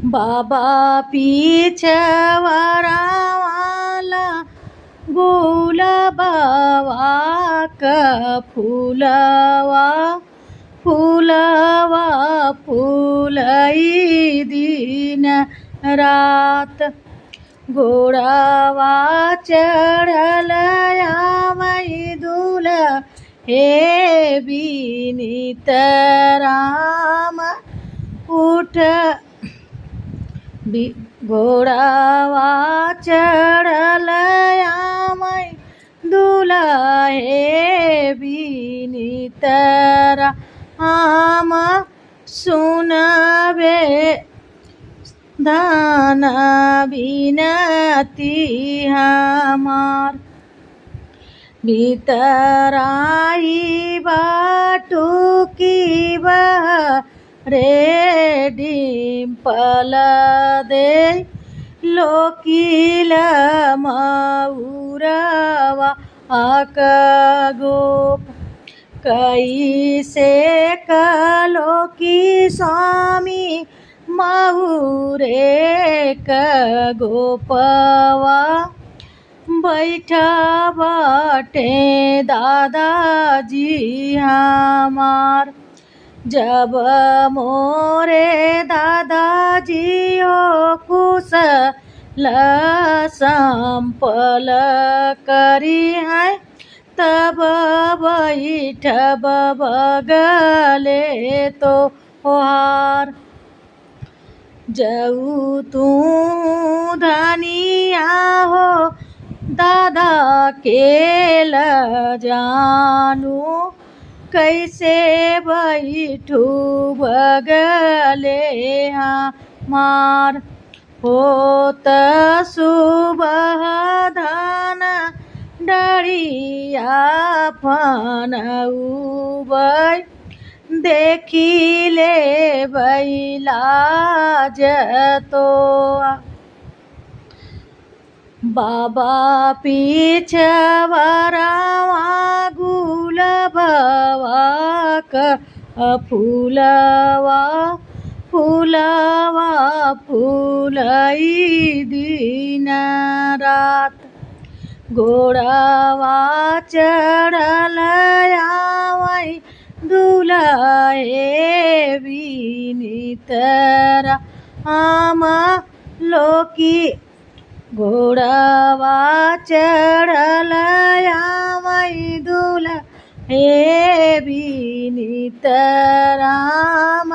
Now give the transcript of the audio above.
बाबा पिछवारावाला गुलाबावा का फुलवा फुलवा फुलई दिन रात घोडावा चढल यावई दुल हे बिनीत राम उठ घोडावा चढल यावई दुला हे बिनीत राम सुनबे दान बिनती हमार भीतराई बाटुकी रे डिंपल दे लोकील मऊरवा आक गोप कैसे कलोकी स्वामी मऊरे क गोपवा बैठा बाटे दादाजी हमार जब मोरे दादाजी हो कुशल संपल करी है तब बैठब बगले तो हार जाऊ तू धनिया हो दादा के ल जानू कैसे बैठू बगले हमार होत सुबह धान डरिया फनउबै देखिले बैलाज तो बाबा पिछवारावा गुलाबवा का फुलवा फुलवा फुलई दिन रात घोड़ावा चढ़ल यावई दुला हे बिनीत राम लोकी घोड़ावा चढ़ल यावई दुला हे बिनीत राम।